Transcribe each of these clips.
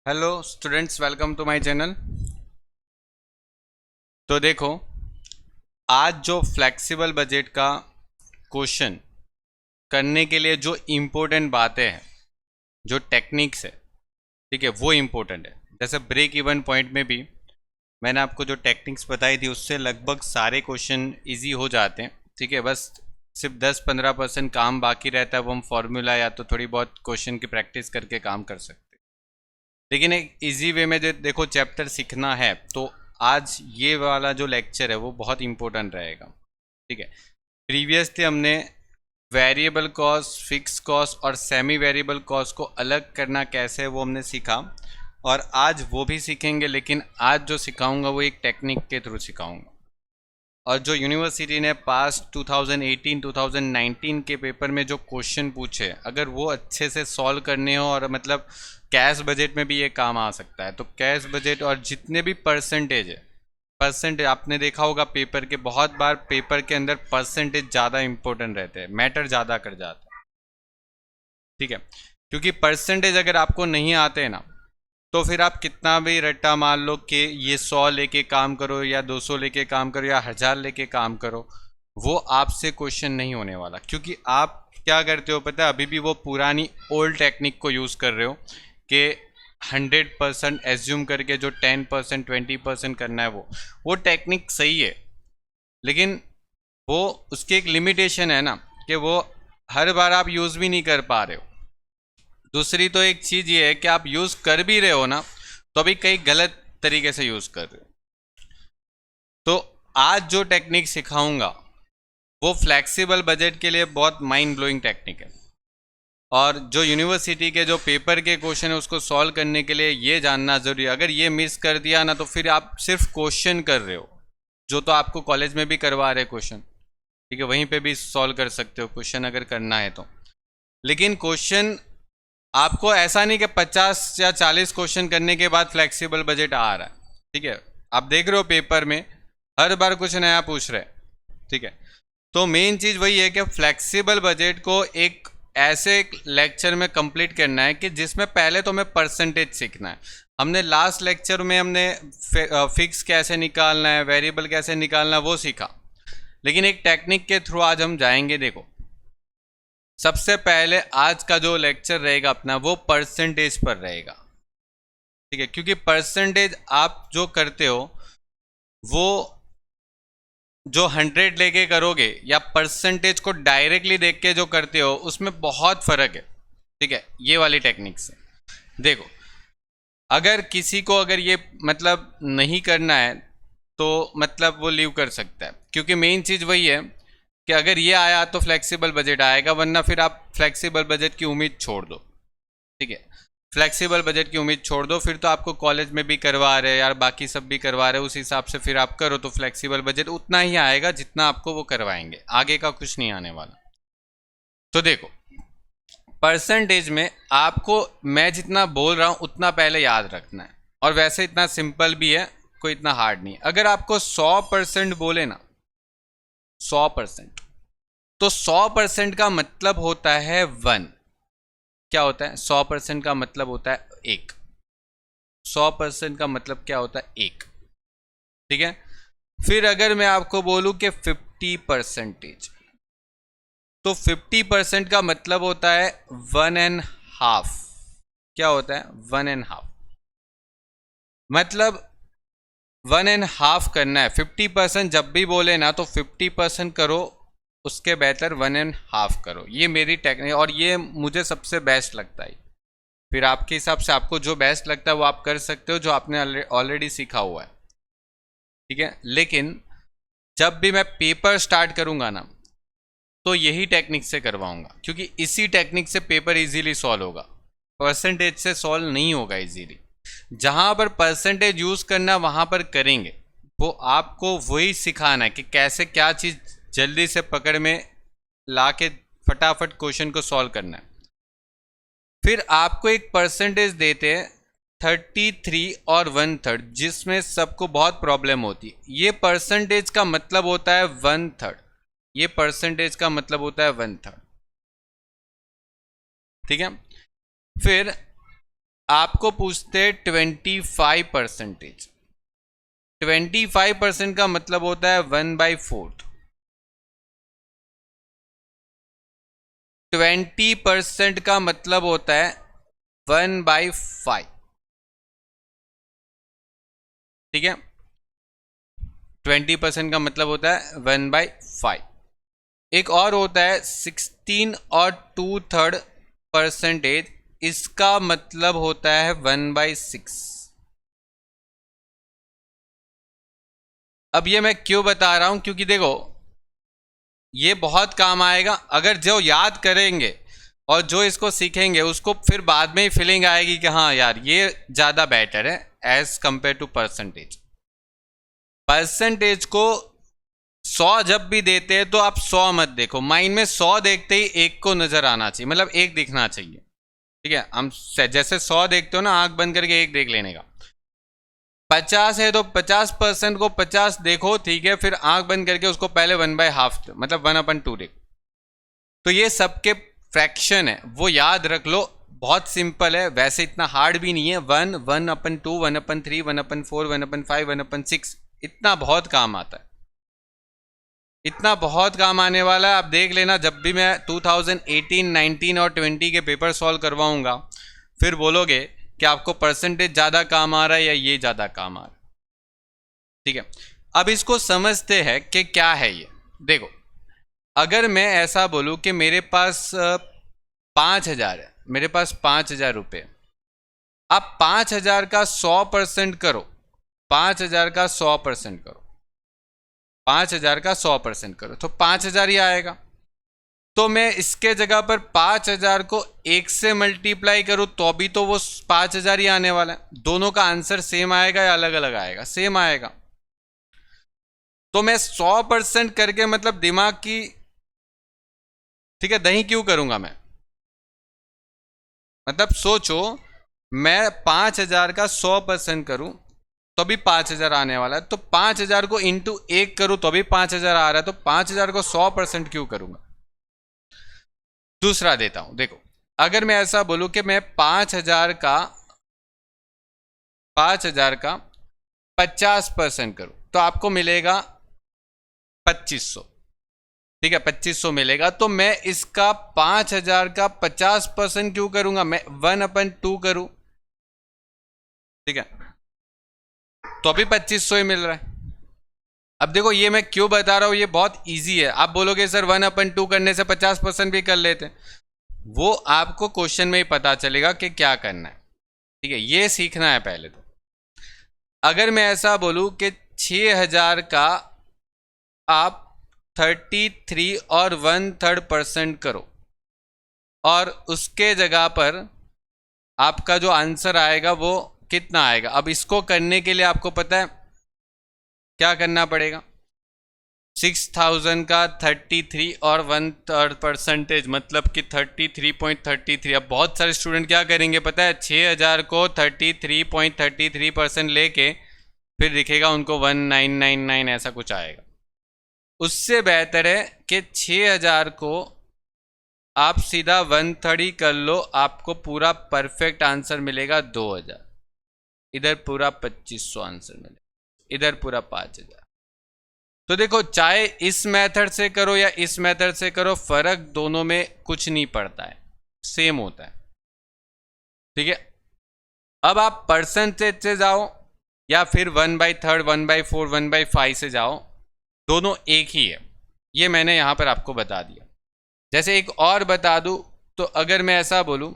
Hello students, welcome to my channel. तो देखो, आज जो फ्लेक्सिबल बजट का क्वेश्चन करने के लिए जो इम्पोर्टेंट बातें हैं, जो टेक्निक्स है, ठीक है, वो इम्पोर्टेंट है। जैसे ब्रेक इवन पॉइंट में भी मैंने आपको जो टेक्निक्स बताई थी उससे लगभग सारे क्वेश्चन इजी हो जाते हैं। ठीक है, बस सिर्फ 10-15% काम बाकी रहता है, वो हम फॉर्मूला या तो थोड़ी बहुत क्वेश्चन की प्रैक्टिस करके काम कर सकते हैं। लेकिन एक इजी वे में जो देखो चैप्टर सीखना है, तो आज ये वाला जो लेक्चर है वो बहुत इंपॉर्टेंट रहेगा। ठीक है, प्रीवियसली हमने वेरिएबल कॉस्ट, फिक्स कॉस्ट और सेमी वेरिएबल कॉस्ट को अलग करना कैसे है वो हमने सीखा, और आज वो भी सीखेंगे। लेकिन आज जो सिखाऊंगा वो एक टेक्निक के थ्रू सिखाऊंगा, और जो यूनिवर्सिटी ने पास 2018-2019 के पेपर में जो क्वेश्चन पूछे, अगर वो अच्छे से सॉल्व करने हो, और मतलब कैश बजट में भी ये काम आ सकता है। तो कैश बजट और जितने भी परसेंटेज है, परसेंटेज आपने देखा होगा पेपर के, बहुत बार पेपर के अंदर परसेंटेज ज़्यादा इंपॉर्टेंट रहते हैं, मैटर ज़्यादा कर जाता है। ठीक है, क्योंकि परसेंटेज अगर आपको नहीं आते हैं ना, तो फिर आप कितना भी रट्टा मार लो कि ये 100 लेके काम करो या 200 लेके काम करो या 1000 लेके काम करो, वो आपसे क्वेश्चन नहीं होने वाला। क्योंकि आप क्या करते हो पता है, अभी भी वो पुरानी ओल्ड टेक्निक को यूज़ कर रहे हो कि 100% एज्यूम करके जो 10% 20% करना है, वो टेक्निक सही है, लेकिन वो उसकी एक लिमिटेशन है ना, कि वो हर बार आप यूज़ भी नहीं कर पा रहे हो। दूसरी तो एक चीज़ ये है कि आप यूज़ कर भी रहे हो ना, तो अभी कई गलत तरीके से यूज़ कर रहे हो। तो आज जो टेक्निक सिखाऊंगा वो फ्लेक्सिबल बजट के लिए बहुत माइंड ब्लोइंग टेक्निक है, और जो यूनिवर्सिटी के जो पेपर के क्वेश्चन है उसको सॉल्व करने के लिए ये जानना ज़रूरी है। अगर ये मिस कर दिया ना, तो फिर आप सिर्फ क्वेश्चन कर रहे हो, जो तो आपको कॉलेज में भी करवा रहे क्वेश्चन। ठीक है, वहीं पे भी सॉल्व कर सकते हो क्वेश्चन अगर करना है तो। लेकिन क्वेश्चन आपको ऐसा नहीं कि 50 या 40 क्वेश्चन करने के बाद फ्लेक्सिबल बजट आ रहा है। ठीक है, आप देख रहे हो पेपर में हर बार कुछ नया पूछ रहे हैं। ठीक है, तो मेन चीज़ वही है कि फ्लेक्सिबल बजट को एक ऐसे लेक्चर में कंप्लीट करना है कि जिसमें पहले तो हमें परसेंटेज सीखना है। हमने लास्ट लेक्चर में हमने फिक्स कैसे निकालना है, वेरिएबल कैसे निकालना है, वो सीखा। लेकिन एक टेक्निक के थ्रू आज हम जाएंगे। देखो, सबसे पहले आज का जो लेक्चर रहेगा अपना, वो परसेंटेज पर रहेगा। ठीक है, क्योंकि परसेंटेज आप जो करते हो वो जो 100 लेके करोगे या परसेंटेज को डायरेक्टली देख के जो करते हो, उसमें बहुत फर्क है। ठीक है, ये वाली टेक्निक से देखो, अगर किसी को अगर ये मतलब नहीं करना है तो मतलब वो लीव कर सकता है, क्योंकि मेन चीज़ वही है कि अगर ये आया तो फ्लेक्सिबल बजट आएगा, वरना फिर आप फ्लेक्सिबल बजट की उम्मीद छोड़ दो। ठीक है, फ्लेक्सिबल बजट की उम्मीद छोड़ दो, फिर तो आपको कॉलेज में भी करवा रहे यार, बाकी सब भी करवा रहे, उस हिसाब से फिर आप करो तो फ्लेक्सिबल बजट उतना ही आएगा जितना आपको वो करवाएंगे, आगे का कुछ नहीं आने वाला। तो देखो, परसेंटेज में आपको मैं जितना बोल रहा हूं उतना पहले याद रखना है, और वैसे इतना सिंपल भी है, कोई इतना हार्ड नहीं। अगर आपको 100% बोले ना, 100%, तो 100% का मतलब होता है 1। क्या होता है 100% का मतलब होता है 1। 100% का मतलब क्या होता है 1। ठीक है, फिर अगर मैं आपको बोलूं कि 50%, तो 50% का मतलब होता है 1.5। क्या होता है 1.5, मतलब 1.5 करना है। 50% जब भी बोले ना तो 50% करो, उसके बेहतर 1.5 करो। ये मेरी टेक्निक, और ये मुझे सबसे बेस्ट लगता है। फिर आपके हिसाब से आपको जो बेस्ट लगता है वो आप कर सकते हो, जो आपने ऑलरेडी सीखा हुआ है। ठीक है, लेकिन जब भी मैं पेपर स्टार्ट करूंगा ना, तो यही टेक्निक से करवाऊंगा, क्योंकि इसी टेक्निक से पेपर इजीली सॉल्व होगा, परसेंटेज से सॉल्व नहीं होगा इजीली। जहां पर परसेंटेज यूज करना वहां पर करेंगे, वो आपको वही सिखाना है कि कैसे क्या चीज जल्दी से पकड़ में ला के फटाफट क्वेश्चन को सॉल्व करना है। फिर आपको एक परसेंटेज देते हैं 33 और 1/3, जिसमें सबको बहुत प्रॉब्लम होती है। ये परसेंटेज का मतलब होता है 1/3। ये परसेंटेज का मतलब होता है 1/3। ठीक है, फिर आपको पूछते 25%। 25% का मतलब होता है 1/4। 20% का मतलब होता है 1/5। ठीक है, 20% का मतलब होता है 1/5। एक और होता है 16 और 2/3%। इसका मतलब होता है 1/6। अब ये मैं क्यों बता रहा हूं, क्योंकि देखो ये बहुत काम आएगा। अगर जो याद करेंगे और जो इसको सीखेंगे उसको फिर बाद में ही फीलिंग आएगी कि हाँ यार ये ज़्यादा बेटर है as compare to percentage. Percentage को 100 जब भी देते हैं तो आप 100 मत देखो, माइंड में 100 देखते ही एक को नजर आना चाहिए, मतलब एक दिखना चाहिए। ठीक है, हम जैसे 100 देखते हो ना, आंख बंद करके एक देख लेने का। 50 है तो 50% को 50 देखो, ठीक है, फिर आंख बंद करके उसको पहले 1/2 मतलब 1/2 देखो। तो ये सबके फ्रैक्शन है, वो याद रख लो। बहुत सिंपल है, वैसे इतना हार्ड भी नहीं है। 1, 1/2, 1/3, 1/4, 1/5, 1/6, इतना बहुत काम आता है। इतना बहुत काम आने वाला है। आप देख लेना, जब भी मैं 2018, 19 और 20 के पेपर सॉल्व करवाऊंगा, फिर बोलोगे कि आपको परसेंटेज ज़्यादा काम आ रहा है या ये ज़्यादा काम आ रहा है। ठीक है, अब इसको समझते हैं कि क्या है ये। देखो, अगर मैं ऐसा बोलूं कि मेरे पास 5,000 है, मेरे पास 5,000 रुपये। आप 5,000 का 100% करो, 5,000 का 100% करो, 5,000 का 100% करो तो 5,000 ही आएगा। तो मैं इसके जगह पर 5,000 को 1 से मल्टीप्लाई करूं तो भी तो वो 5,000 ही आने वाला है। दोनों का आंसर सेम आएगा या अलग अलग आएगा? सेम आएगा। तो मैं 100% करके मतलब दिमाग की, ठीक है, दही क्यों करूंगा मैं? मतलब सोचो, मैं 5,000 का 100% करूं तो भी 5,000 आने वाला है, तो 5,000 को इंटू 1 करूं तो भी 5,000 आ रहा है, तो 5,000 को 100% क्यों करूंगा? दूसरा देता हूं, देखो, अगर मैं ऐसा बोलूं कि मैं 5,000 का 50% करूं तो आपको मिलेगा 2,500। ठीक है, 2,500 मिलेगा। तो मैं इसका 5,000 का 50% क्यों करूंगा? मैं 1/2 करूं, ठीक है, तो अभी 2,500 ही मिल रहा है। अब देखो ये मैं क्यों बता रहा हूं, ये बहुत इजी है। आप बोलोगे सर 1/2 करने से 50% भी कर लेते, वो आपको क्वेश्चन में ही पता चलेगा कि क्या करना है। ठीक है, ये सीखना है पहले तो। अगर मैं ऐसा बोलूं कि 6,000 का आप 33 और 1/3% करो, और उसके जगह पर आपका जो आंसर आएगा वो कितना आएगा? अब इसको करने के लिए आपको पता है क्या करना पड़ेगा? 6,000 का 33 और 1/3% मतलब कि 33.33। अब बहुत सारे स्टूडेंट क्या करेंगे पता है? 6,000 को 33.33% लेके फिर दिखेगा उनको 1,999 ऐसा कुछ आएगा। उससे बेहतर है कि 6,000 को आप सीधा 1/3 ही कर लो, आपको पूरा परफेक्ट आंसर मिलेगा 2,000। इधर पूरा 2,500 आंसर मिलेगा, इधर पूरा 5,000। तो देखो, चाहे इस मेथड से करो या इस मेथड से करो, फर्क दोनों में कुछ नहीं पड़ता है, सेम होता है। ठीक है, अब आप परसेंटेज से जाओ या फिर 1/3, 1/4, 1/5 से जाओ, दोनों एक ही है। ये मैंने यहां पर आपको बता दिया। जैसे एक और बता दूं, तो अगर मैं ऐसा बोलूं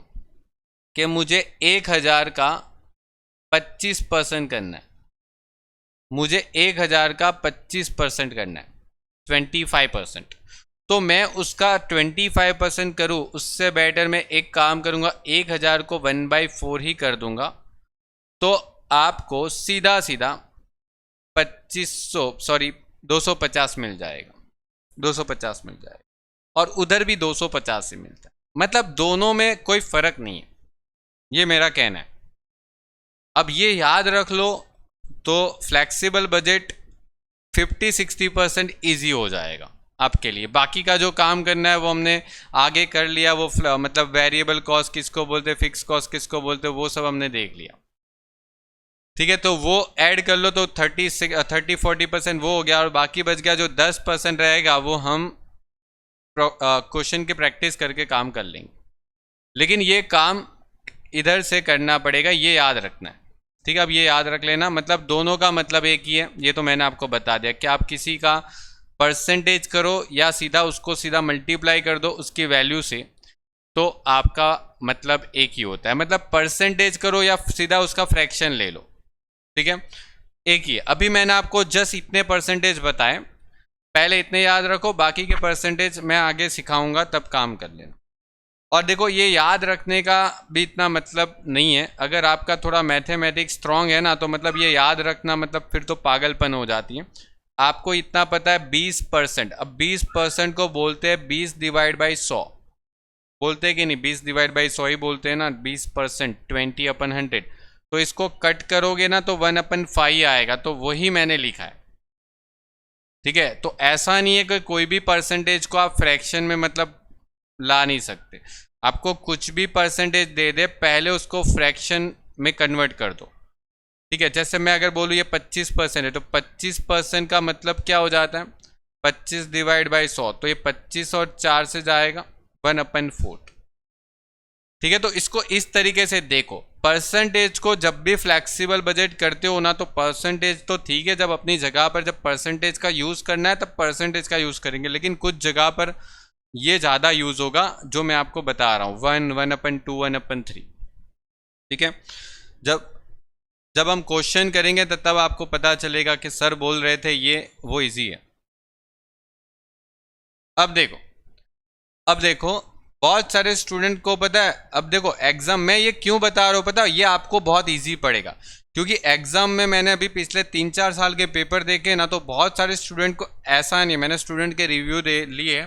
कि मुझे 1,000 का 25% करना है, मुझे 1,000 का 25% करना है, 25%, तो मैं उसका 25% करूँ, उससे बेटर मैं एक काम करूँगा, 1,000 को 1/4 ही कर दूंगा, तो आपको सीधा सीधा 250 मिल जाएगा, 250 मिल जाएगा। और उधर भी 250 ही मिलता है, मतलब दोनों में कोई फर्क नहीं है, ये मेरा कहना है। अब ये याद रख लो तो फ्लेक्सिबल बजट 50-60% ईजी हो जाएगा आपके लिए। बाकी का जो काम करना है वो हमने आगे कर लिया, वो मतलब वेरिएबल कॉस्ट किसको बोलते, फिक्स कॉस्ट किसको बोलते, वो सब हमने देख लिया। ठीक है, तो वो ऐड कर लो तो 30-40% वो हो गया, और बाकी बच गया जो 10% रहेगा वो हम क्वेश्चन की प्रैक्टिस करके काम कर लेंगे। लेकिन ये काम इधर से करना पड़ेगा, ये याद रखना है। ठीक है, अब ये याद रख लेना, मतलब दोनों का मतलब एक ही है। ये तो मैंने आपको बता दिया कि आप किसी का परसेंटेज करो या सीधा उसको सीधा मल्टीप्लाई कर दो उसकी वैल्यू से, तो आपका मतलब एक ही होता है। मतलब परसेंटेज करो या सीधा उसका फ्रैक्शन ले लो, ठीक है, एक ही है। अभी मैंने आपको जस्ट इतने परसेंटेज बताए, पहले इतने याद रखो, बाकी के परसेंटेज मैं आगे सिखाऊंगा तब काम कर लेना। और देखो ये याद रखने का भी इतना मतलब नहीं है, अगर आपका थोड़ा मैथमेटिक्स स्ट्रांग है ना, तो मतलब ये याद रखना मतलब फिर तो पागलपन हो जाती है। आपको इतना पता है 20%, अब 20% को बोलते हैं 20 डिवाइड बाई 100, बोलते हैं कि नहीं, 20 डिवाइड बाई 100 ही बोलते हैं ना, 20%, 20/100। तो इसको कट करोगे ना तो 1/5 आएगा, तो वही मैंने लिखा है। ठीक है, तो ऐसा नहीं है कि कोई भी परसेंटेज को आप फ्रैक्शन में मतलब ला नहीं सकते। आपको कुछ भी परसेंटेज दे दे, पहले उसको फ्रैक्शन में कन्वर्ट कर दो। ठीक है, जैसे मैं अगर बोलूँ ये 25% है, तो 25% का मतलब क्या हो जाता है, 25 डिवाइड बाई 100, तो ये 25 और 4 से जाएगा 1/4। ठीक है, तो इसको इस तरीके से देखो, परसेंटेज को जब भी फ्लेक्सिबल बजट करते हो ना, तो परसेंटेज तो ठीक है, जब अपनी जगह पर जब परसेंटेज का यूज़ करना है तब परसेंटेज का यूज़ करेंगे, लेकिन कुछ जगह पर ये ज़्यादा यूज़ होगा जो मैं आपको बता रहा हूँ, 1, 1/2, 1/3। ठीक है, जब जब हम क्वेश्चन करेंगे तो तब आपको पता चलेगा कि सर बोल रहे थे ये वो इजी है। अब देखो बहुत सारे स्टूडेंट को पता है, अब देखो एग्जाम में ये क्यों बता रहा हूँ पता है, ये आपको बहुत इजी पड़ेगा, क्योंकि एग्जाम में मैंने अभी पिछले 3-4 साल के पेपर देखे ना, तो बहुत सारे स्टूडेंट को, ऐसा नहीं, मैंने स्टूडेंट के रिव्यू दे लिए,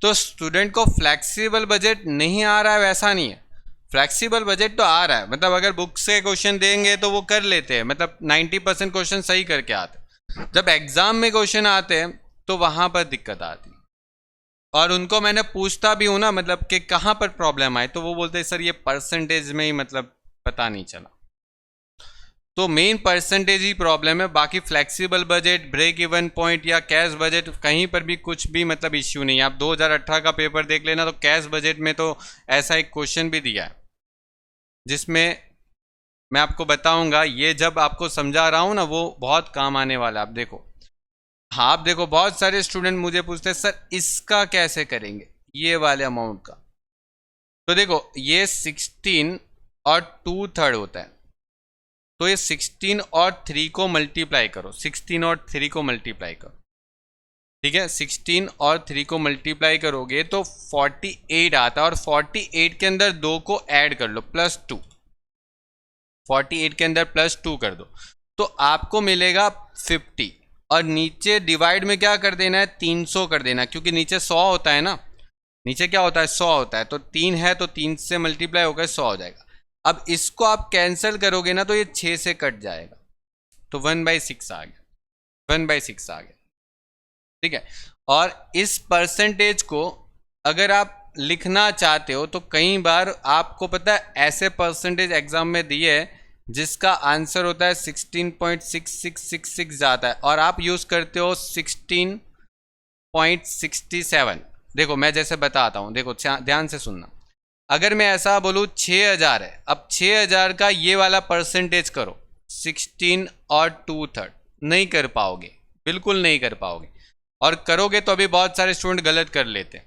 तो स्टूडेंट को फ्लेक्सिबल बजट नहीं आ रहा है वैसा नहीं है, फ्लेक्सिबल बजट तो आ रहा है। मतलब अगर बुक से क्वेश्चन देंगे तो वो कर लेते हैं, मतलब 90% क्वेश्चन सही करके आते। जब एग्जाम में क्वेश्चन आते हैं तो वहां पर दिक्कत आती है, और उनको मैंने पूछता भी हूँ ना, मतलब कि कहाँ पर प्रॉब्लम आए, तो वो बोलते हैं सर ये परसेंटेज में ही मतलब पता नहीं चला। तो मेन परसेंटेज ही प्रॉब्लम है, बाकी flexible budget, break even point या कैश बजट कहीं पर भी कुछ भी मतलब इश्यू नहीं है। आप 2018 का पेपर देख लेना, तो कैश बजट में तो ऐसा एक क्वेश्चन भी दिया है जिसमें मैं आपको बताऊंगा, ये जब आपको समझा रहा हूँ ना वो बहुत काम आने वाला है। आप देखो, हाँ आप देखो, बहुत सारे स्टूडेंट मुझे पूछते हैं सर इसका कैसे करेंगे, ये वाले अमाउंट का। तो देखो ये 16 और 2/3 होता है, तो ये 16 और 3 को मल्टीप्लाई करो, 16 और 3 को मल्टीप्लाई करो। ठीक है, 16 और 3 को मल्टीप्लाई करोगे तो 48 आता है, और 48 के अंदर 2 को ऐड कर लो, +2, 48 के अंदर +2 कर दो, तो आपको मिलेगा 50। और नीचे डिवाइड में क्या कर देना है, 300 कर देना, क्योंकि नीचे 100 होता है ना, नीचे क्या होता है 100 होता है, तो 3 है तो 3 से मल्टीप्लाई होकर 100 हो जाएगा। अब इसको आप कैंसिल करोगे ना तो ये 6 से कट जाएगा, तो 1/6 आ गया, 1/6 आ गया। ठीक है, और इस परसेंटेज को अगर आप लिखना चाहते हो तो कई बार आपको पता है ऐसे परसेंटेज एग्जाम में दिए है जिसका आंसर होता है 16.6666 जाता है, और आप यूज़ करते हो 16.67। देखो मैं जैसे बताता हूँ, देखो ध्यान से सुनना, अगर मैं ऐसा बोलूँ 6000 है, अब 6000 का ये वाला परसेंटेज करो 16 और 2/3, नहीं कर पाओगे, बिल्कुल नहीं कर पाओगे, और करोगे तो अभी बहुत सारे स्टूडेंट गलत कर लेते हैं।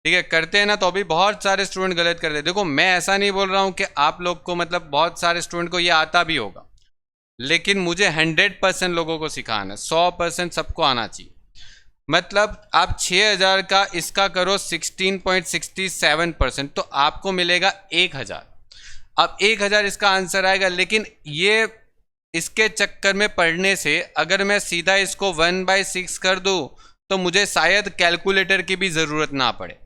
ठीक है, करते हैं ना तो अभी बहुत सारे स्टूडेंट गलत कर लेते। देखो मैं ऐसा नहीं बोल रहा हूँ कि आप लोग को मतलब बहुत सारे स्टूडेंट को ये आता भी होगा, लेकिन मुझे 100% लोगों को सिखाना है, 100% सबको आना चाहिए। मतलब आप 6000 का इसका करो 16.67%, तो आपको मिलेगा 1000। अब 1000 इसका आंसर आएगा, लेकिन ये इसके चक्कर में पढ़ने से अगर मैं सीधा इसको 1/6 कर दूं तो मुझे शायद कैलकुलेटर की भी ज़रूरत ना पड़े,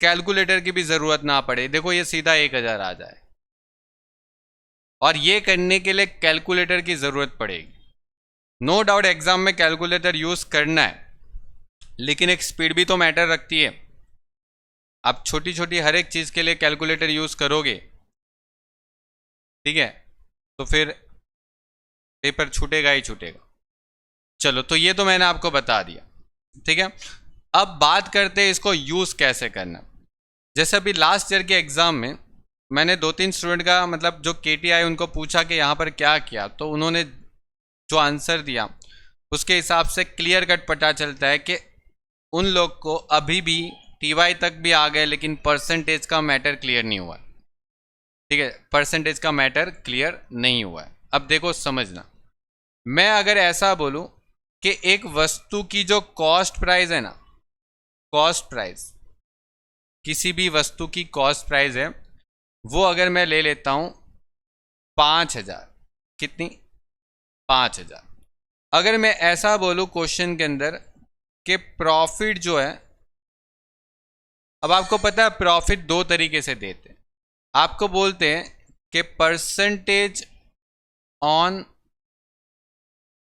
कैलकुलेटर की भी ज़रूरत ना पड़े, देखो ये सीधा 1000 आ जाए। और ये करने के लिए कैलकुलेटर की ज़रूरत पड़ेगी, नो डाउट एग्जाम में कैलकुलेटर यूज़ करना है, लेकिन एक स्पीड भी तो मैटर रखती है। आप छोटी छोटी हर एक चीज़ के लिए कैलकुलेटर यूज़ करोगे, ठीक है, तो फिर पेपर छूटेगा ही छूटेगा। चलो, तो ये तो मैंने आपको बता दिया, ठीक है। अब बात करते हैं इसको यूज़ कैसे करना। जैसे अभी लास्ट ईयर के एग्ज़ाम में मैंने 2-3 स्टूडेंट का मतलब जो KTI उनको पूछा कि यहाँ पर क्या किया, तो उन्होंने जो आंसर दिया उसके हिसाब से क्लियर कट पता चलता है कि उन लोग को अभी भी TY तक भी आ गए, लेकिन परसेंटेज का मैटर क्लियर नहीं हुआ, ठीक है, परसेंटेज का मैटर क्लियर नहीं हुआ है। अब देखो समझना, मैं अगर ऐसा बोलूं कि एक वस्तु की जो कॉस्ट प्राइस है ना, कॉस्ट प्राइस, किसी भी वस्तु की कॉस्ट प्राइस है, वो अगर मैं ले लेता हूं 5,000, कितनी, 5,000। अगर मैं ऐसा बोलूं क्वेश्चन के अंदर कि प्रॉफिट जो है, अब आपको पता है प्रॉफिट दो तरीके से देते हैं। आपको बोलते हैं कि परसेंटेज ऑन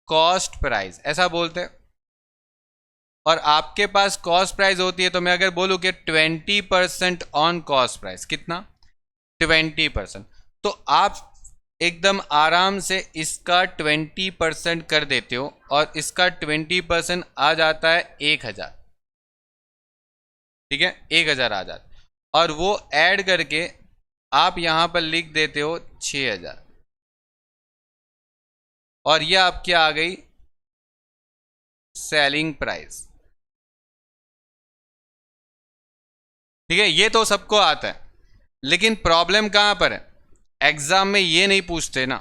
कॉस्ट प्राइस, ऐसा बोलते हैं, और आपके पास कॉस्ट प्राइस होती है। तो मैं अगर बोलूं कि 20% ऑन कॉस्ट प्राइस, कितना, 20%, तो आप एकदम आराम से इसका 20% कर देते हो और इसका 20% आ जाता है 1,000, ठीक है, 1,000 आ जाता है, और वो ऐड करके आप यहां पर लिख देते हो 6,000, और ये आपकी आ गई सेलिंग प्राइस, ठीक है। ये तो सबको आता है, लेकिन प्रॉब्लम कहां पर है, एग्जाम में ये नहीं पूछते ना।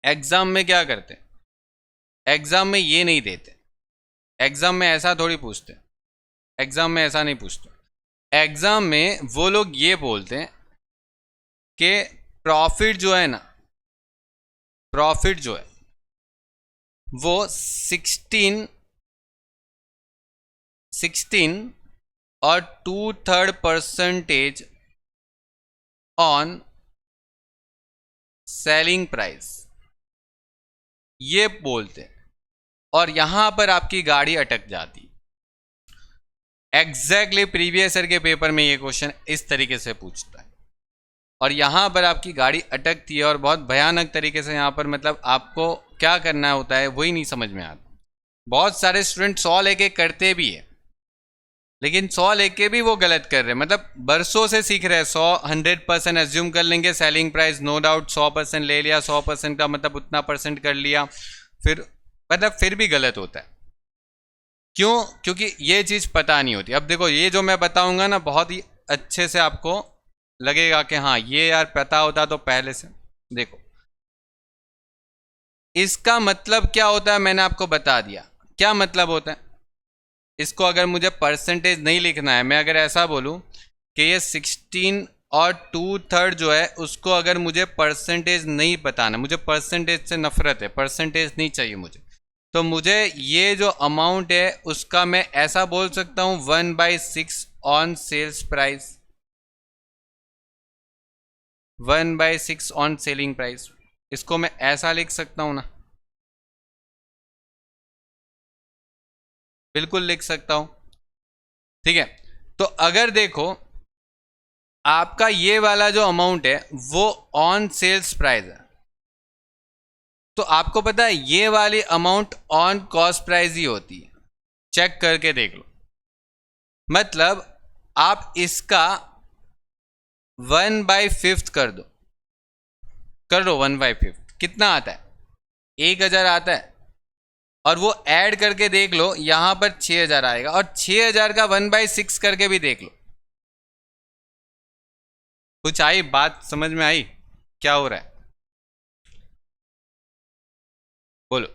एग्जाम में क्या करते, एग्जाम में ये नहीं देते, एग्जाम में ऐसा थोड़ी पूछते, एग्जाम में ऐसा नहीं पूछते। एग्जाम में वो लोग ये बोलते हैं कि प्रॉफिट जो है ना, प्रॉफिट जो है वो 16 और 2/3% ऑन सेलिंग प्राइस, ये बोलते हैं। और यहां पर आपकी गाड़ी अटक जाती। एग्जैक्टली प्रीवियस ईयर के पेपर में ये क्वेश्चन इस तरीके से पूछता है, और यहां पर आपकी गाड़ी अटकती है, और बहुत भयानक तरीके से। यहां पर मतलब आपको क्या करना होता है वही नहीं समझ में आता। बहुत सारे स्टूडेंट 100 लेके करते भी है, लेकिन 100 लेके भी वो गलत कर रहे हैं, मतलब बरसों से सीख रहे हैं। 100% एज्यूम कर लेंगे सेलिंग प्राइस, नो डाउट 100% ले लिया, 100% का मतलब उतना परसेंट कर लिया, फिर मतलब फिर भी गलत होता है। क्यों? क्योंकि ये चीज़ पता नहीं होती। अब देखो, ये जो मैं बताऊंगा ना, बहुत ही अच्छे से आपको लगेगा कि हाँ ये यार पता होता तो पहले से। देखो, इसका मतलब क्या होता है मैंने आपको बता दिया। क्या मतलब होता है इसको, अगर मुझे परसेंटेज नहीं लिखना है, मैं अगर ऐसा बोलूं कि ये 16 और 2/3 जो है उसको अगर मुझे परसेंटेज नहीं बताना, मुझे परसेंटेज से नफरत है, परसेंटेज नहीं चाहिए मुझे, तो मुझे ये जो अमाउंट है उसका मैं ऐसा बोल सकता हूं 1/6 on sales price, 1/6 on selling price. इसको मैं ऐसा लिख सकता हूं ना, बिल्कुल लिख सकता हूं, ठीक है। तो अगर देखो आपका ये वाला जो अमाउंट है वो ऑन सेल्स प्राइस है, तो आपको पता है ये वाली अमाउंट ऑन कॉस्ट प्राइस ही होती है। चेक करके देख लो, मतलब आप इसका 1/5 कर दो, कर लो 1/5, कितना आता है, 1,000 आता है, और वो ऐड करके देख लो, यहां पर 6,000 आएगा, और 6,000 का 1/6 करके भी देख लो। कुछ आई बात समझ में आई क्या हो रहा है, बोलो,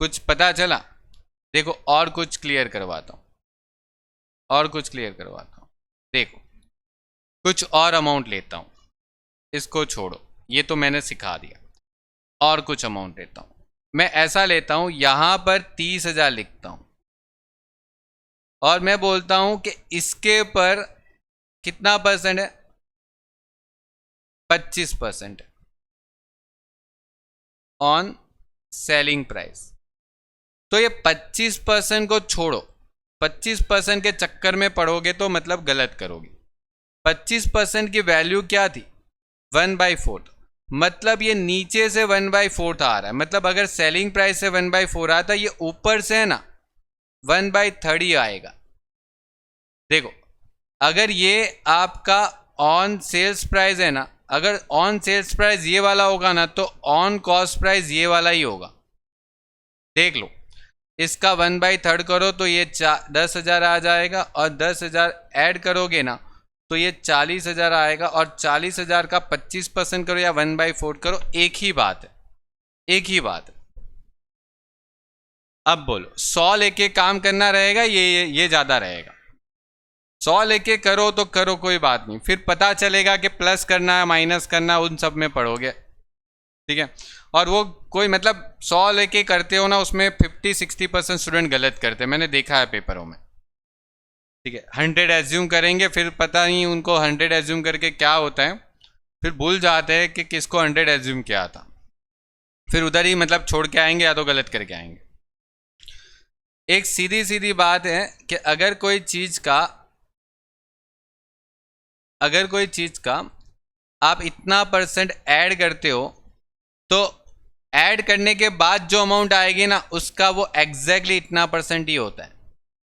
कुछ पता चला? देखो और कुछ क्लियर करवाता हूं, और कुछ क्लियर करवाता हूं। देखो, कुछ और अमाउंट लेता हूं, इसको छोड़ो, ये तो मैंने सिखा दिया। और कुछ अमाउंट लेता हूं, मैं ऐसा लेता हूं, यहां पर 30,000 लिखता हूं, और मैं बोलता हूं कि इसके पर कितना परसेंट है, 25% ऑन सेलिंग प्राइस। तो ये 25% को छोड़ो, 25% के चक्कर में पड़ोगे तो मतलब गलत करोगे। 25% की वैल्यू क्या थी? 1/4, मतलब ये नीचे से 1/4 आ रहा है। मतलब अगर सेलिंग प्राइस से 1/4 आता है, ये ऊपर से है ना 1/3 आएगा। देखो, अगर ये आपका ऑन सेल्स प्राइस है ना, अगर ऑन सेल्स प्राइस ये वाला होगा ना, तो ऑन कॉस्ट प्राइस ये वाला ही होगा। देख लो, इसका 1/3 करो तो ये 10,000 आ जाएगा, और 10,000 ऐड करोगे ना तो ये 40,000 आएगा, और 40,000 का 25% करो या 1/4 करो, एक ही बात है, एक ही बात है। अब बोलो, 100 लेके काम करना रहेगा, ये ज्यादा रहेगा। 100 लेके करो तो करो, कोई बात नहीं, फिर पता चलेगा कि प्लस करना है माइनस करना है, उन सब में पढ़ोगे, ठीक है। और वो कोई मतलब 100 लेके करते हो ना, उसमें 50-60% स्टूडेंट गलत करते हैं, मैंने देखा है पेपरों में, ठीक है। 100 एज्यूम करेंगे, फिर पता नहीं उनको 100 एज्यूम करके क्या होता है, फिर भूल जाते हैं कि किसको 100 एज्यूम किया था, फिर उधर ही मतलब छोड़ के आएंगे या तो गलत करके आएंगे। एक सीधी सीधी बात है कि अगर कोई चीज़ का आप इतना % ऐड करते हो, तो ऐड करने के बाद जो अमाउंट आएगी ना, उसका वो एग्जैक्टली इतना % ही होता है।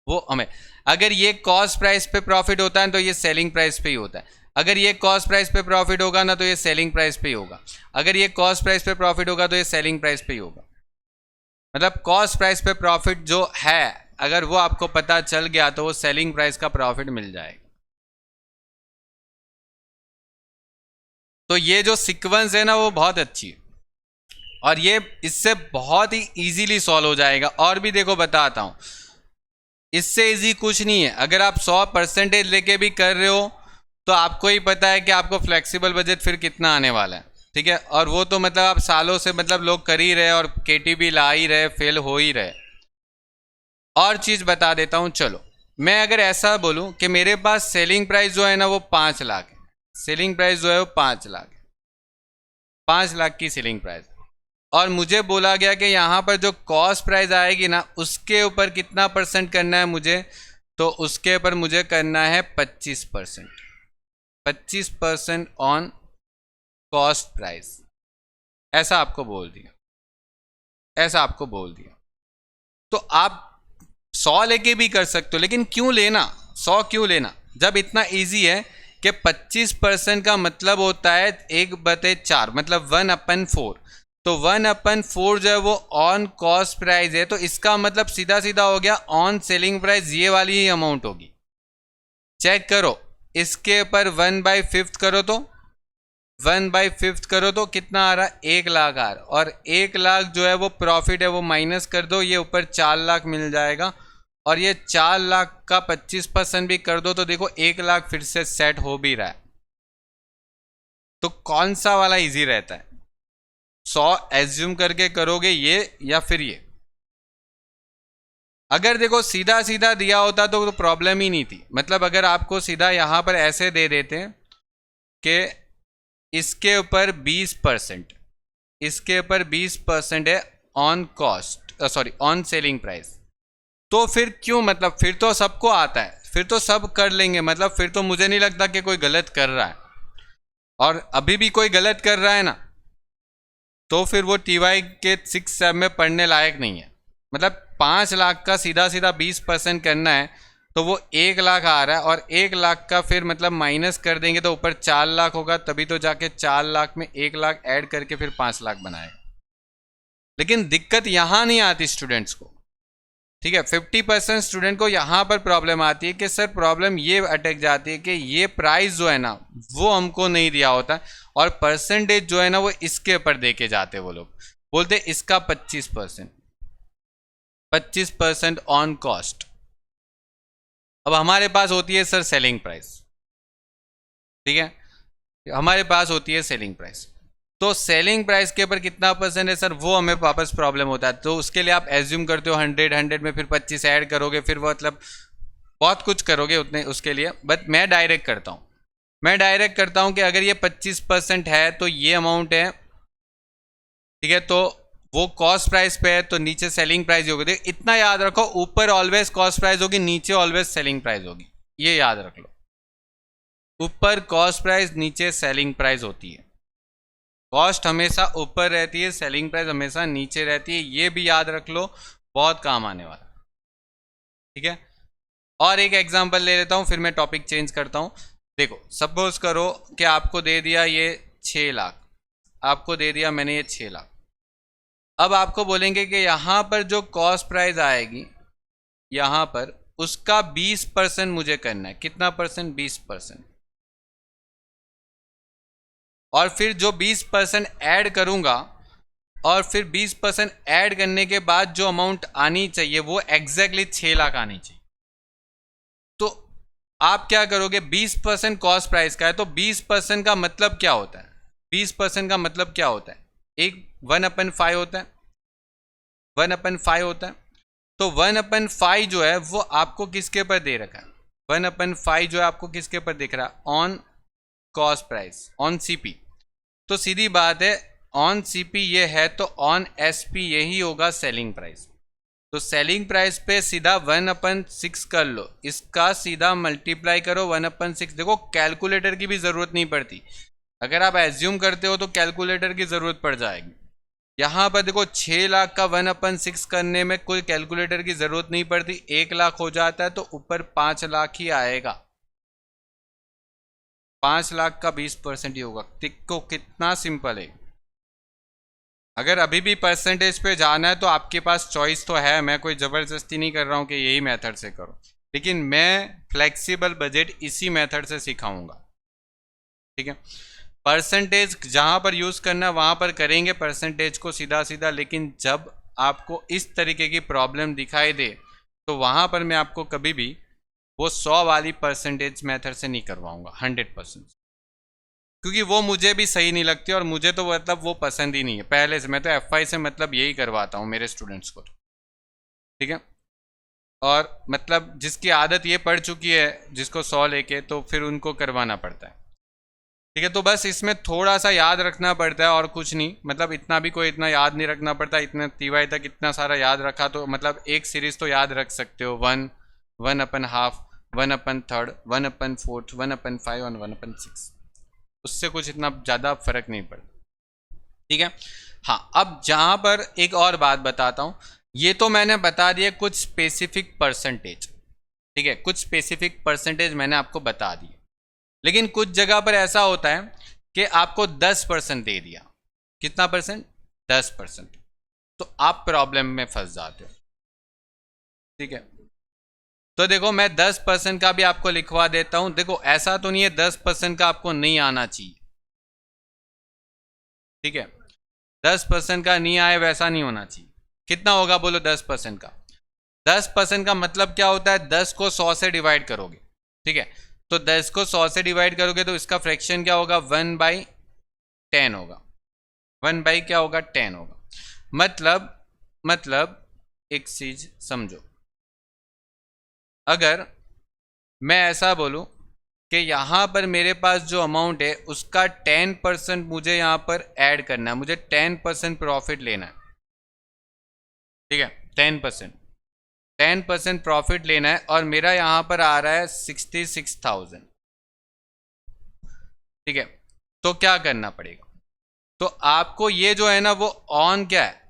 वो हमें, अगर ये कॉस्ट प्राइस पे प्रॉफिट होता है तो ये सेलिंग प्राइस पे ही होता है। अगर ये कॉस्ट प्राइस पे प्रॉफिट होगा ना तो ये सेलिंग प्राइस पे ही होगा। अगर ये कॉस्ट प्राइस पे प्रॉफिट होगा तो ये सेलिंग प्राइस पे ही होगा। मतलब कॉस्ट प्राइस पे प्रॉफिट जो है, अगर वो आपको पता चल गया तो वो सेलिंग प्राइस का प्रॉफिट मिल जाएगा। तो ये जो सीक्वेंस है ना, वो बहुत अच्छी है, और ये इससे बहुत ही इजीली सॉल्व हो जाएगा। और भी देखो बताता हूँ, इससे इजी कुछ नहीं है। अगर आप 100% लेके भी कर रहे हो तो आपको ही पता है कि आपको फ्लेक्सिबल बजट फिर कितना आने वाला है, ठीक है। और वो तो मतलब आप सालों से मतलब लोग कर ही रहे और केटीबी ला ही रहे, फेल हो ही रहे। और चीज़ बता देता हूँ, चलो मैं अगर ऐसा बोलूँ कि मेरे पास सेलिंग प्राइस जो है ना वो 5 लाख है, सेलिंग प्राइस जो है वो 5 लाख है, 5 लाख की सेलिंग प्राइस, और मुझे बोला गया कि यहाँ पर जो कॉस्ट प्राइस आएगी ना उसके ऊपर कितना % करना है मुझे, तो उसके ऊपर मुझे करना है 25%, 25% ऑन कॉस्ट प्राइस, ऐसा आपको बोल दिया, ऐसा आपको बोल दिया। तो आप 100 लेके भी कर सकते हो, लेकिन क्यों लेना 100, क्यों लेना जब इतना इजी है कि 25% का मतलब होता है 1/4, मतलब 1/4। तो 1/4 जो है वो ऑन कॉस्ट प्राइस है, तो इसका मतलब सीधा सीधा हो गया ऑन सेलिंग प्राइस ये वाली ही अमाउंट होगी। चेक करो, इसके ऊपर 1/5 करो तो 1/5 करो तो कितना आ रहा है, 1 लाख आ रहा, और 1 लाख जो है वो प्रॉफिट है, वो माइनस कर दो, ये ऊपर 4 लाख मिल जाएगा। और ये 4 लाख का 25% भी कर दो तो देखो 1 लाख फिर से सेट हो भी रहा है। तो कौन सा वाला इजी रहता है, 100 एज्यूम करके करोगे ये या फिर ये? अगर देखो सीधा सीधा दिया होता तो प्रॉब्लम ही नहीं थी। मतलब अगर आपको सीधा यहां पर ऐसे दे देते हैं कि इसके ऊपर 20%, इसके ऊपर 20% है on cost, sorry on selling price, तो फिर क्यों, मतलब फिर तो सबको आता है, फिर तो सब कर लेंगे, मतलब फिर तो मुझे नहीं लगता कि कोई गलत कर रहा है। और अभी भी कोई गलत कर रहा है ना, तो फिर वो TY के 6 सेम में पढ़ने लायक नहीं है। मतलब 5 लाख का सीधा सीधा 20% करना है, तो वो 1 लाख आ रहा है, और 1 लाख का फिर मतलब माइनस कर देंगे तो ऊपर 4 लाख होगा, तभी तो जाके 4 लाख में 1 लाख ऐड करके फिर 5 लाख बनाएगा। लेकिन दिक्कत यहाँ नहीं आती स्टूडेंट्स को, ठीक है। 50% स्टूडेंट को यहाँ पर प्रॉब्लम आती है कि सर प्रॉब्लम ये अटक जाती है कि ये प्राइस जो है ना वो हमको नहीं दिया होता, और % जो है ना वो इसके ऊपर दे के जाते, वो लोग बोलते इसका 25% ऑन कॉस्ट। अब हमारे पास होती है सर सेलिंग प्राइस, ठीक है, हमारे पास होती है सेलिंग प्राइस। तो सेलिंग प्राइस के ऊपर कितना % है सर, वो हमें वापस प्रॉब्लम होता है। तो उसके लिए आप एज्यूम करते हो 100 में फिर 25 ऐड करोगे, फिर वो मतलब बहुत कुछ करोगे उतने उसके लिए। बट मैं डायरेक्ट करता हूँ, मैं डायरेक्ट करता हूँ कि अगर ये 25% है तो ये अमाउंट है, ठीक है। तो वो कॉस्ट प्राइस पे है तो नीचे सेलिंग प्राइस होगी। देखो इतना याद रखो, ऊपर ऑलवेज कॉस्ट प्राइस होगी, नीचे ऑलवेज सेलिंग प्राइस होगी, ये याद रख लो। ऊपर कॉस्ट प्राइस, नीचे सेलिंग प्राइस होती है। कॉस्ट हमेशा ऊपर रहती है, सेलिंग प्राइस हमेशा नीचे रहती है, ये भी याद रख लो, बहुत काम आने वाला। ठीक है, और एक एग्जांपल ले लेता हूं, फिर मैं टॉपिक चेंज करता हूं। देखो सपोज करो कि आपको दे दिया ये 6 लाख, आपको दे दिया मैंने ये 6 लाख। अब आपको बोलेंगे कि यहां पर जो कॉस्ट प्राइस आएगी यहां पर, उसका 20% मुझे करना है। कितना परसेंट? 20%। और फिर जो 20% ऐड करूंगा, और फिर 20% ऐड करने के बाद जो अमाउंट आनी चाहिए वो एग्जैक्टली 6 लाख आनी चाहिए। तो आप क्या करोगे? 20% कॉस्ट प्राइस का है, तो 20% का मतलब क्या होता है? 20% का मतलब क्या होता है? एक 1/5 होता है, 1/5 होता है। तो 1/5 जो है वो आपको किसके पर दे रखा है? 1/5 जो है आपको किसके पर दिख रहा है? On cost price, on CP. तो सीधी बात है, ऑन सीपी ये है तो ऑन एसपी यही होगा सेलिंग प्राइस। तो सेलिंग प्राइस पे सीधा 1/6 कर लो, इसका सीधा मल्टीप्लाई करो 1/6। देखो कैलकुलेटर की भी जरूरत नहीं पड़ती, अगर आप एज्यूम करते हो तो कैलकुलेटर की जरूरत पड़ जाएगी। यहां पर देखो 6 लाख का 1/6 करने में कोई कैलकुलेटर की जरूरत नहीं पड़ती, 1 लाख हो जाता है तो ऊपर 5 लाख ही आएगा। 5 लाख का 20% ही होगा। देखो कितना सिंपल है। अगर अभी भी परसेंटेज पे जाना है तो आपके पास चॉइस तो है, मैं कोई ज़बरदस्ती नहीं कर रहा हूँ कि यही मेथड से करो, लेकिन मैं फ्लेक्सिबल बजट इसी मेथड से सिखाऊंगा। ठीक है, परसेंटेज जहाँ पर यूज़ करना है वहाँ पर करेंगे परसेंटेज को सीधा सीधा, लेकिन जब आपको इस तरीके की प्रॉब्लम दिखाई दे तो वहाँ पर मैं आपको कभी भी वो 100 वाली परसेंटेज मेथड से नहीं करवाऊँगा 100%, क्योंकि वो मुझे भी सही नहीं लगती और मुझे तो मतलब वो पसंद ही नहीं है पहले से। मैं तो FI से मतलब यही करवाता हूँ मेरे स्टूडेंट्स को तो। ठीक है, और मतलब जिसकी आदत ये पड़ चुकी है जिसको 100 लेके, तो फिर उनको करवाना पड़ता है। ठीक है, तो बस इसमें थोड़ा सा याद रखना पड़ता है और कुछ नहीं, मतलब इतना भी कोई इतना याद नहीं रखना पड़ता। इतना TY तक इतना सारा याद रखा तो मतलब एक सीरीज तो याद रख सकते हो, 1, 1/2, 1/3, 1/4, 1/5 और 1/6। उससे कुछ इतना ज़्यादा फर्क नहीं पड़ता। ठीक है, हाँ अब जहाँ पर एक और बात बताता हूँ, ये तो मैंने बता दिया कुछ स्पेसिफिक परसेंटेज। ठीक है, कुछ स्पेसिफिक परसेंटेज मैंने आपको बता दिए, लेकिन कुछ जगह पर ऐसा होता है कि आपको 10% दे दिया। कितना परसेंट? 10%। तो आप प्रॉब्लम में फंस जाते हो। ठीक है, तो देखो मैं 10% का भी आपको लिखवा देता हूं। देखो ऐसा तो नहीं है 10% का आपको नहीं आना चाहिए। ठीक है, 10% का नहीं आए वैसा नहीं होना चाहिए। कितना होगा बोलो 10% का? 10% का मतलब क्या होता है? 10 को 100 से डिवाइड करोगे। ठीक है, तो 10 को 100 से डिवाइड करोगे तो इसका फ्रैक्शन क्या होगा? 1/10 होगा। 1 क्या होगा? 10 होगा। मतलब एक चीज समझो, अगर मैं ऐसा बोलूं कि यहाँ पर मेरे पास जो अमाउंट है उसका 10% मुझे यहाँ पर ऐड करना है, मुझे 10% प्रॉफिट लेना है। ठीक है, 10% प्रॉफिट लेना है और मेरा यहाँ पर आ रहा है 66,000। ठीक है, तो क्या करना पड़ेगा? तो आपको ये जो है ना वो ऑन क्या है?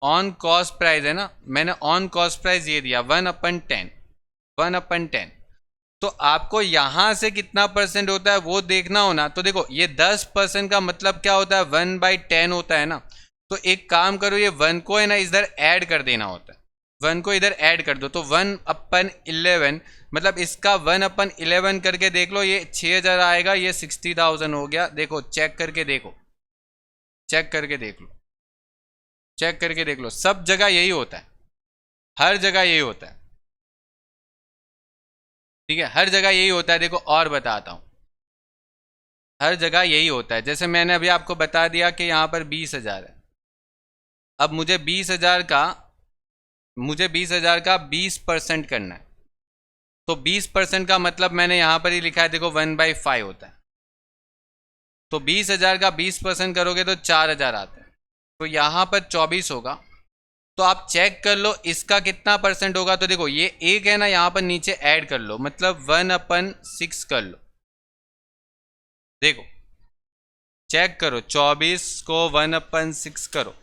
ऑन कॉस्ट प्राइस है ना। मैंने ऑन कॉस्ट प्राइस ये दिया 1/10, 1/10। तो आपको यहां से कितना परसेंट होता है वो देखना हो ना। तो देखो ये 10% का मतलब क्या होता है? 1/10 होता है ना। तो एक काम करो, ये 1 को है ना इधर ऐड कर देना होता है, 1 को इधर ऐड कर दो तो 1/11, मतलब इसका 1/11 करके देख लो, ये 6,000 आएगा, ये 60,000 हो गया। देखो चेक करके देखो, चेक करके देख लो, चेक करके देख लो, सब जगह यही होता है, हर जगह यही होता है। ठीक है, हर जगह यही होता है। देखो और बताता हूं, हर जगह यही होता है। जैसे मैंने अभी आपको बता दिया कि यहाँ पर 20,000 है। अब मुझे 20,000 का 20% करना है। तो 20% का मतलब मैंने यहाँ पर ही लिखा है, देखो 1/5 होता है। तो 20,000 का 20% करोगे तो 4,000 आता है। तो यहाँ पर 24 होगा। तो आप चेक कर लो इसका कितना परसेंट होगा। तो देखो ये एक है ना, यहाँ पर नीचे ऐड कर लो, मतलब 1/6 कर लो। देखो चेक करो, 24 को 1/6 करो,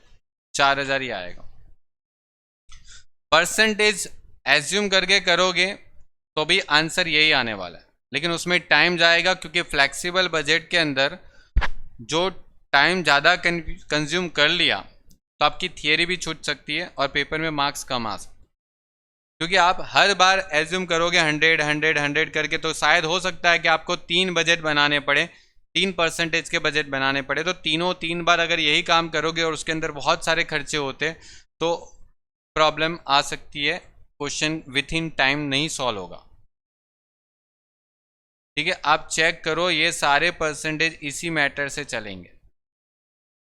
4000 ही आएगा। परसेंटेज एज्यूम करके करोगे तो भी आंसर यही आने वाला है, लेकिन उसमें टाइम जाएगा, क्योंकि फ्लेक्सिबल बजट के अंदर जो टाइम ज़्यादा कंज्यूम कर लिया तो आपकी थियरी भी छूट सकती है और पेपर में मार्क्स कम आ सकते, क्योंकि आप हर बार एज्यूम करोगे 100 100 100 करके, तो शायद हो सकता है कि आपको 3 बजट बनाने पड़े, 3% के बजट बनाने पड़े। तो तीनों 3 बार अगर यही काम करोगे और उसके अंदर बहुत सारे खर्चे होते तो प्रॉब्लम आ सकती है, क्वेश्चन विथ इन टाइम नहीं सॉल्व होगा। ठीक है, आप चेक करो ये सारे परसेंटेज इसी मैटर से चलेंगे।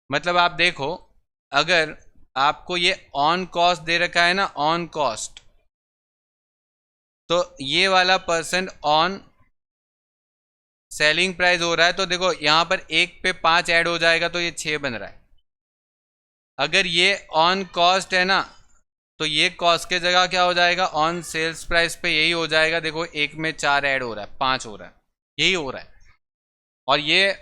मतलब आप देखो, अगर आपको ये ऑन कॉस्ट दे रखा है ना, ऑन कॉस्ट, तो ये वाला परसेंट ऑन सेलिंग प्राइस हो रहा है, तो देखो यहां पर 1 पे 5 ऐड हो जाएगा तो ये 6 बन रहा है। अगर ये ऑन कॉस्ट है ना, तो ये कॉस्ट के जगह क्या हो जाएगा, ऑन सेल्स प्राइस पे यही हो जाएगा। देखो 1 में 4 ऐड हो रहा है, 5 हो रहा है, यही हो रहा है। और ये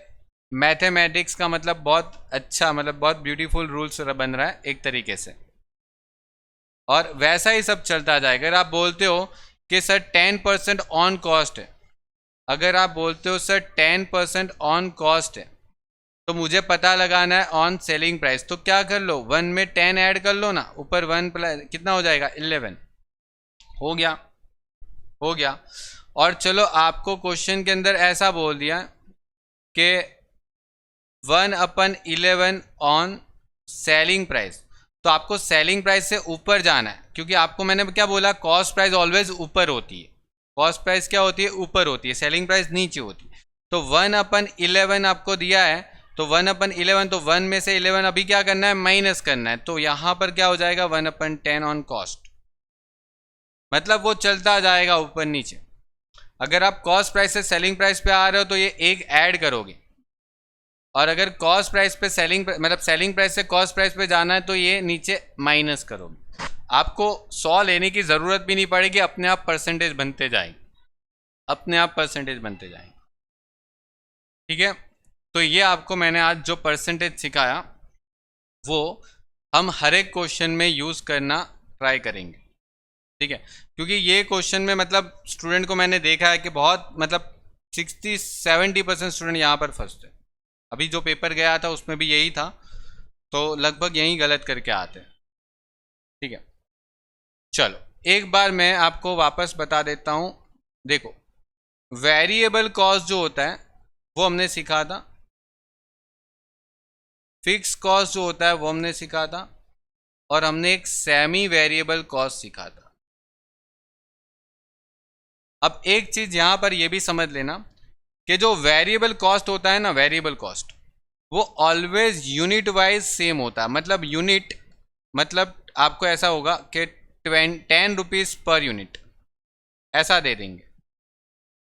मैथमेटिक्स का मतलब बहुत अच्छा, मतलब बहुत ब्यूटीफुल रूल्स बन रहा है एक तरीके से, और वैसा ही सब चलता जाएगा। अगर आप बोलते हो कि सर 10% ऑन कॉस्ट है, अगर आप बोलते हो सर 10% ऑन कॉस्ट है, तो मुझे पता लगाना है ऑन सेलिंग प्राइस, तो क्या कर लो, 1 में 10 ऐड कर लो ना, ऊपर 1 प्लस कितना हो जाएगा, 11 हो गया, हो गया। और चलो आपको क्वेश्चन के अंदर ऐसा बोल दिया कि 1/11 ऑन सेलिंग प्राइस, तो आपको सेलिंग प्राइस से ऊपर जाना है, क्योंकि आपको मैंने क्या बोला, कॉस्ट प्राइस ऑलवेज ऊपर होती है, कॉस्ट प्राइस क्या होती है, ऊपर होती है, सेलिंग प्राइस नीचे होती है। तो 1/11 आपको दिया है, तो 1/11, तो 1 में से 11 अभी क्या करना है, माइनस करना है, तो यहां पर क्या हो जाएगा, 1/10 ऑन कॉस्ट। मतलब वो चलता जाएगा ऊपर नीचे। अगर आप कॉस्ट प्राइस से सेलिंग प्राइस पे आ रहे हो तो ये एक ऐड करोगे, और अगर कॉस्ट प्राइस पे सेलिंग, मतलब सेलिंग प्राइस से कॉस्ट प्राइस पे जाना है तो ये नीचे माइनस करोगे। आपको 100 लेने की ज़रूरत भी नहीं पड़ेगी, अपने आप परसेंटेज बनते जाएंगे, अपने आप परसेंटेज बनते जाएंगे। ठीक है, तो ये आपको मैंने आज जो परसेंटेज सिखाया वो हम हर एक क्वेश्चन में यूज़ करना ट्राई करेंगे। ठीक है, क्योंकि ये क्वेश्चन में मतलब स्टूडेंट को मैंने देखा है कि बहुत, मतलब 60-70% स्टूडेंट यहाँ पर फंसते हैं। अभी जो पेपर गया था उसमें भी यही था, तो लगभग यही गलत करके आते हैं। ठीक है, चलो एक बार मैं आपको वापस बता देता हूँ। देखो वेरिएबल कॉस्ट जो होता है वो हमने सीखा था, फिक्स कॉस्ट जो होता है वो हमने सीखा था, और हमने एक सेमी वेरिएबल कॉस्ट सीखा था। अब एक चीज यहां पर यह भी समझ लेना कि जो वेरिएबल कॉस्ट होता है ना, वेरिएबल कॉस्ट वो ऑलवेज यूनिट वाइज सेम होता है। मतलब यूनिट, मतलब आपको ऐसा होगा कि 10 रुपीज़ पर यूनिट ऐसा दे देंगे।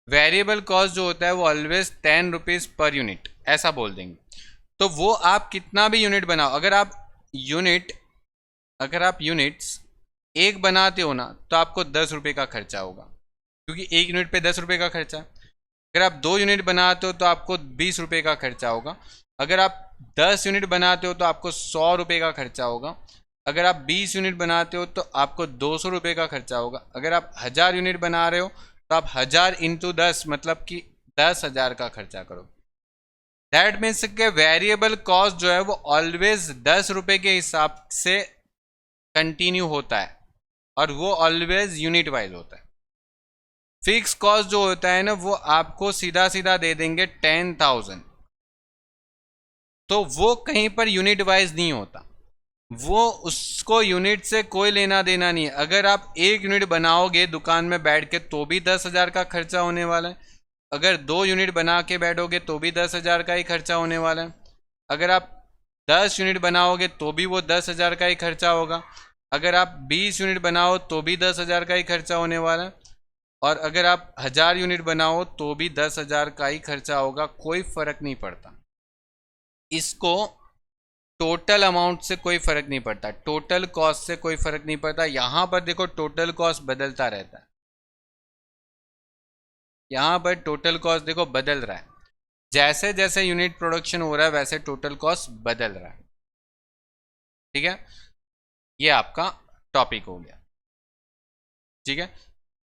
वेरिएबल कॉस्ट जो होता है वो ऑलवेज 10 रुपीज़ पर यूनिट ऐसा बोल देंगे। तो वो आप कितना भी यूनिट बनाओ, अगर आप यूनिट्स एक बनाते हो ना, तो आपको 10 रुपये का खर्चा होगा, क्योंकि एक यूनिट पे 10 रुपये का खर्चा है। अगर आप 2 यूनिट बनाते हो तो आपको 20 रुपये का खर्चा होगा। अगर आप 10 यूनिट बनाते हो तो आपको 100 रुपये का खर्चा होगा। अगर आप 20 यूनिट बनाते हो तो आपको 200 रुपये का खर्चा होगा। अगर आप 1000 यूनिट बना रहे हो तो आप 1000 इंटू 10 मतलब कि 10,000 का खर्चा करो। दैट मीन्स के वेरिएबल कॉस्ट जो है वो ऑलवेज 10 रुपये के हिसाब से कंटिन्यू होता है, और वो ऑलवेज यूनिट वाइज होता है। फिक्स कॉस्ट जो होता है ना वो आपको सीधा सीधा दे देंगे 10,000, तो वो कहीं पर यूनिट वाइज नहीं होता, वो उसको यूनिट से कोई लेना देना नहीं है। अगर आप एक यूनिट बनाओगे दुकान में बैठ के तो भी 10,000 का खर्चा होने वाला है। अगर 2 यूनिट बना के बैठोगे तो भी 10,000 का ही खर्चा होने वाला है। अगर आप 10 यूनिट बनाओगे तो भी वो 10,000 का ही खर्चा होगा। अगर आप 20 यूनिट बनाओ तो भी 10,000 का ही खर्चा होने वाला है। और अगर आप 1000 यूनिट बनाओ तो भी 10,000 का ही खर्चा होगा, कोई फर्क नहीं पड़ता। इसको टोटल अमाउंट से कोई फर्क नहीं पड़ता, टोटल कॉस्ट से कोई फर्क नहीं पड़ता। यहां पर देखो टोटल कॉस्ट बदलता रहता है, यहां पर टोटल कॉस्ट देखो बदल रहा है, जैसे जैसे यूनिट प्रोडक्शन हो रहा है वैसे टोटल कॉस्ट बदल रहा है। ठीक है, ये आपका टॉपिक हो गया। ठीक है,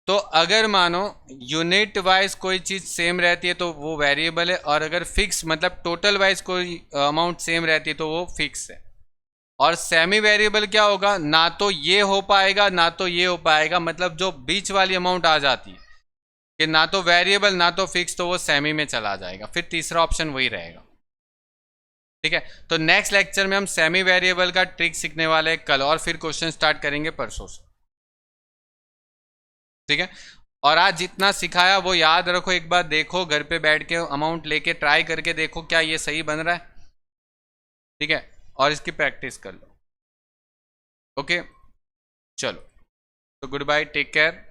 तो अगर मानो यूनिट वाइज कोई चीज सेम रहती है तो वो वेरिएबल है, और अगर फिक्स मतलब टोटल वाइज कोई अमाउंट सेम रहती है तो वो फिक्स है। और सेमी वेरिएबल क्या होगा, ना तो ये हो पाएगा ना तो ये हो पाएगा, मतलब जो बीच वाली अमाउंट आ जाती है कि ना तो वेरिएबल ना तो फिक्स, तो वो सेमी में चला जाएगा, फिर तीसरा ऑप्शन वही रहेगा। ठीक है, तो नेक्स्ट लेक्चर में हम सेमी वेरिएबल का ट्रिक सीखने वाले हैं कल, और फिर क्वेश्चन स्टार्ट करेंगे परसों से। ठीक है, और आज जितना सिखाया वो याद रखो, एक बार देखो घर पे बैठ के अमाउंट लेके ट्राई करके देखो क्या ये सही बन रहा है। ठीक है, और इसकी प्रैक्टिस कर लो। ओके, चलो, तो गुड बाय, टेक केयर।